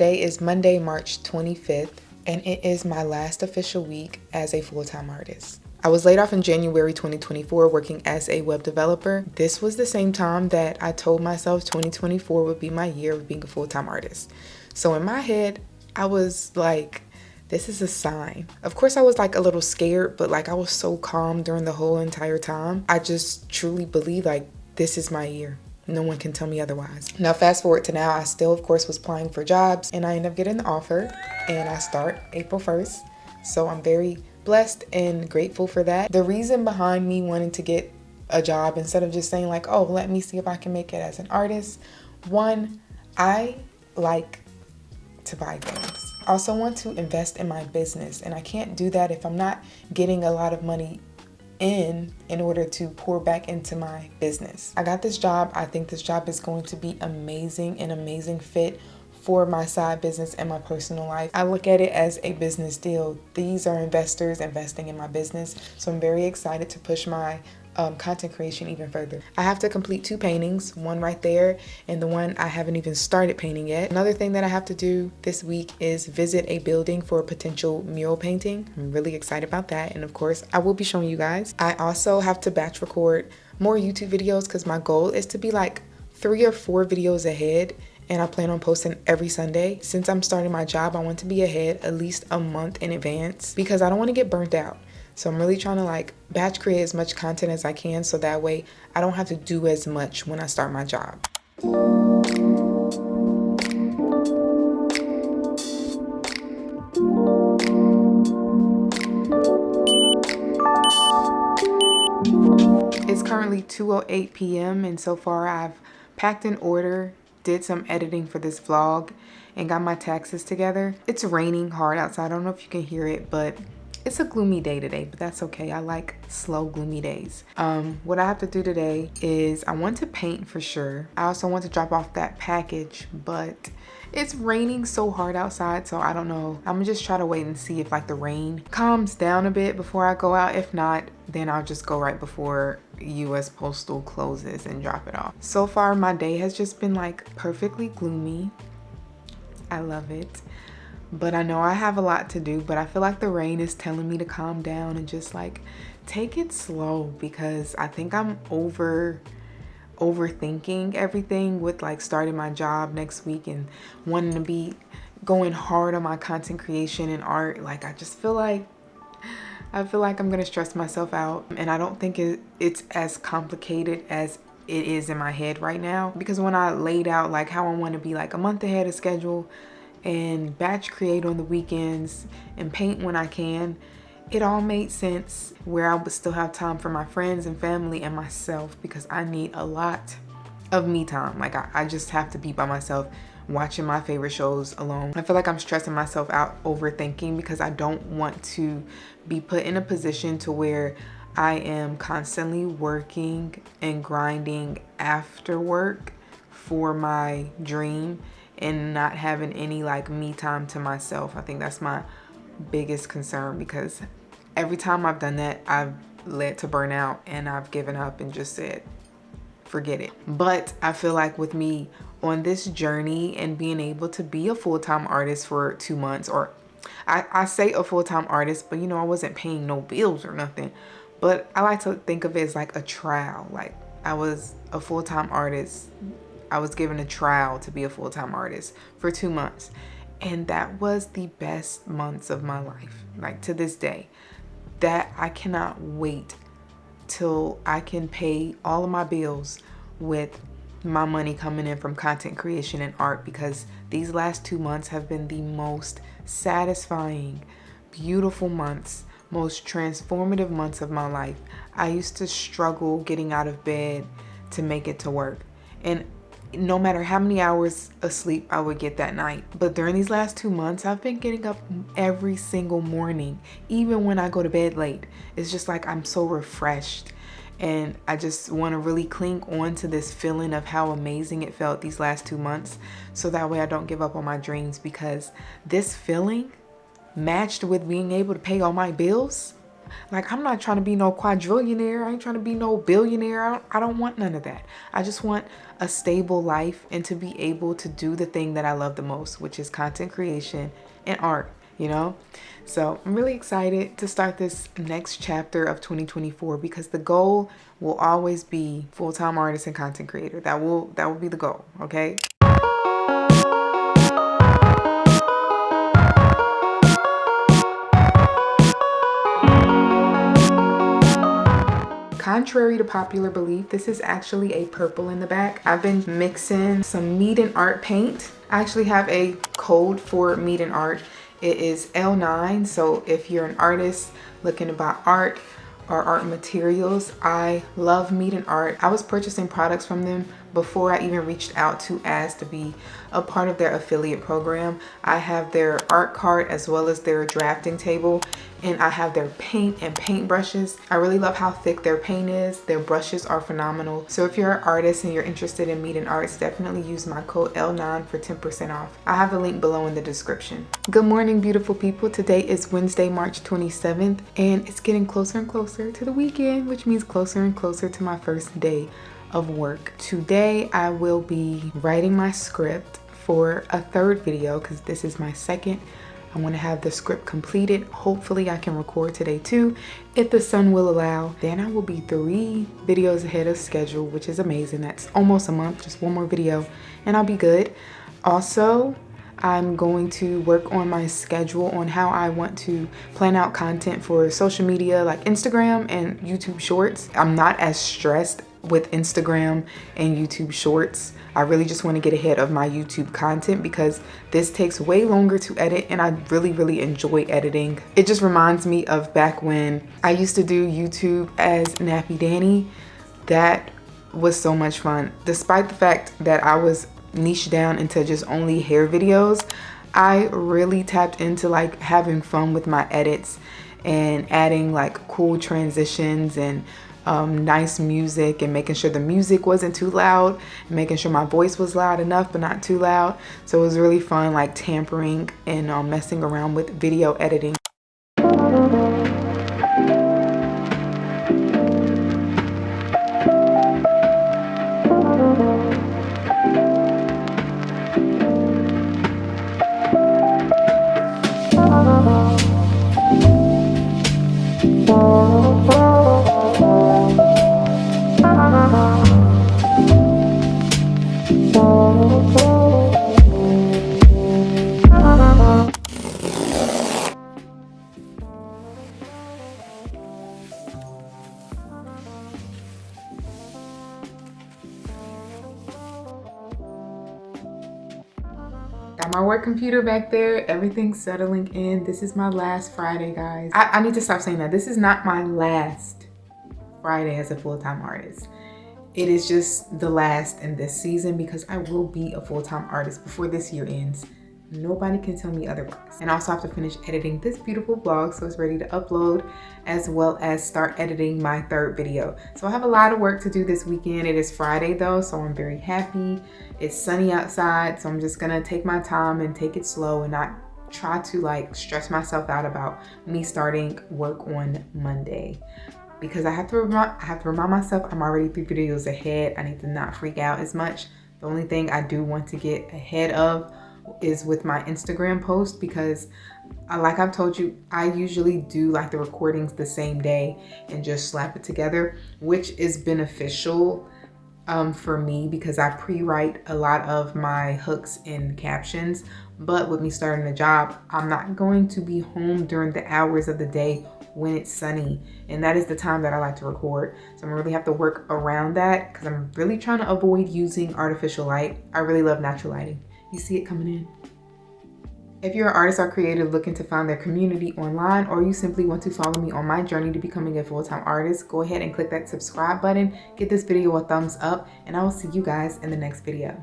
Today is Monday, March 25th, and it is my last official week as a full-time artist. I was laid off in January 2024 working as a web developer. This was the same time that I told myself 2024 would be my year of being a full-time artist. So in my head, I was like, this is a sign. Of course, I was like a little scared, but like I was so calm during the whole entire time. I just truly believe like this is my year. No one can tell me otherwise. Now, fast forward to now, I still, of course, was applying for jobs and I ended up getting the offer and I start April 1st. So I'm very blessed and grateful for that. The reason behind me wanting to get a job instead of just saying like, oh, let me see if I can make it as an artist. One, I like to buy things. I also want to invest in my business and I can't do that if I'm not getting a lot of money in order to pour back into my business. I got this job. I think this job is going to be amazing, an amazing fit for my side business and my personal life. I look at it as a business deal. These are investors investing in my business. So I'm very excited to push my content creation even further. I have to complete 2 paintings, one right there and the one I haven't even started painting yet. Another thing that I have to do this week is visit a building for a potential mural painting. I'm really excited about that, and of course I will be showing you guys. I also have to batch record more YouTube videos because my goal is to be like 3 or 4 videos ahead, and I plan on posting every Sunday. Since I'm starting my job, I want to be ahead at least a month in advance because I don't want to get burnt out. So I'm really trying to like batch create as much content as I can so that way I don't have to do as much when I start my job. It's currently 2:08 p.m. and so far I've packed an order, did some editing for this vlog, and got my taxes together. It's raining hard outside. I don't know if you can hear it, but it's a gloomy day today, but that's okay. I like slow, gloomy days. What I have to do today is I want to paint for sure. I also want to drop off that package, but it's raining so hard outside, so I don't know. I'm gonna just try to wait and see if like the rain calms down a bit before I go out. If not, then I'll just go right before US Postal closes and drop it off. So far, my day has just been like perfectly gloomy. I love it. But I know I have a lot to do, but I feel like the rain is telling me to calm down and just like take it slow because I think I'm overthinking everything with like starting my job next week and wanting to be going hard on my content creation and art. Like I feel like I'm gonna stress myself out, and I don't think it's as complicated as it is in my head right now, because when I laid out like how I want to be like a month ahead of schedule and batch create on the weekends and paint when I can, it all made sense where I would still have time for my friends and family and myself, because I need a lot of me time. Like I just have to be by myself watching my favorite shows alone. I feel like I'm stressing myself out overthinking because I don't want to be put in a position to where I am constantly working and grinding after work for my dream and not having any like me time to myself. I think that's my biggest concern, because every time I've done that, I've led to burnout and I've given up and just said, forget it. But I feel like with me on this journey and being able to be a full-time artist for 2 months, or I say a full-time artist, but you know, I wasn't paying no bills or nothing. But I like to think of it as like a trial. Like I was a full-time artist. I was given a trial to be a full-time artist for 2 months. And that was the best months of my life. Like to this day, that I cannot wait till I can pay all of my bills with my money coming in from content creation and art, because these last 2 months have been the most satisfying, beautiful months, most transformative months of my life. I used to struggle getting out of bed to make it to work, and no matter how many hours of sleep I would get that night. But during these last 2 months, I've been getting up every single morning, even when I go to bed late. It's just like I'm so refreshed. And I just want to really cling on to this feeling of how amazing it felt these last 2 months, so that way I don't give up on my dreams, because this feeling matched with being able to pay all my bills, Like, I'm not trying to be no quadrillionaire. I ain't trying to be no billionaire. I don't want none of that. I just want a stable life and to be able to do the thing that I love the most, which is content creation and art, you know? So I'm really excited to start this next chapter of 2024 because the goal will always be full-time artist and content creator. That will be the goal, okay? Contrary to popular belief, this is actually a purple in the back. I've been mixing some meat and art paint. I actually have a code for meat and art. It is L9, so if you're an artist looking to buy art or art materials, I love meat and art. I was purchasing products from them before I even reached out to ask to be a part of their affiliate program. I have their art cart as well as their drafting table, and I have their paint and paint brushes. I really love how thick their paint is. Their brushes are phenomenal. So if you're an artist and you're interested in meat and arts, definitely use my code L9 for 10% off. I have the link below in the description. Good morning, beautiful people. Today is Wednesday, March 27th, and it's getting closer and closer to the weekend, which means closer and closer to my first day of work. Today, I will be writing my script for a third video because this is my second. I want to have the script completed. Hopefully I can record today too, if the sun will allow. Then I will be 3 videos ahead of schedule, which is amazing. That's almost a month, just 1 more video and I'll be good. Also, I'm going to work on my schedule on how I want to plan out content for social media like Instagram and YouTube Shorts. I'm not as stressed with Instagram and YouTube Shorts. I really just want to get ahead of my YouTube content because this takes way longer to edit and I really enjoy editing. It just reminds me of back when I used to do YouTube as Nappy Danny. That was so much fun. Despite the fact that I was niche down into just only hair videos, I really tapped into like having fun with my edits and adding like cool transitions and nice music and making sure the music wasn't too loud, making sure my voice was loud enough but not too loud. So it was really fun like tampering and messing around with video editing. Got my work computer back there. Everything's settling in. This is my last Friday, guys. I need to stop saying that. This is not my last Friday as a full-time artist. It is just the last in this season because I will be a full-time artist before this year ends. Nobody can tell me otherwise. And I also have to finish editing this beautiful vlog so it's ready to upload, as well as start editing my third video. So I have a lot of work to do this weekend. It is Friday though, so I'm very happy. It's sunny outside, so I'm just gonna take my time and take it slow and not try to like stress myself out about me starting work on Monday. Because I have to remind myself I'm already 3 videos ahead. I need to not freak out as much. The only thing I do want to get ahead of is with my Instagram post, because like I've told you, I usually do like the recordings the same day and just slap it together, which is beneficial for me because I pre-write a lot of my hooks and captions. But with me starting the job, I'm not going to be home during the hours of the day when it's sunny, and that is the time that I like to record. So I'm gonna really have to work around that because I'm really trying to avoid using artificial light. I really love natural lighting. You see it coming in. If you're an artist or creator looking to find their community online, or you simply want to follow me on my journey to becoming a full-time artist, go ahead and click that subscribe button, give this video a thumbs up, and I will see you guys in the next video.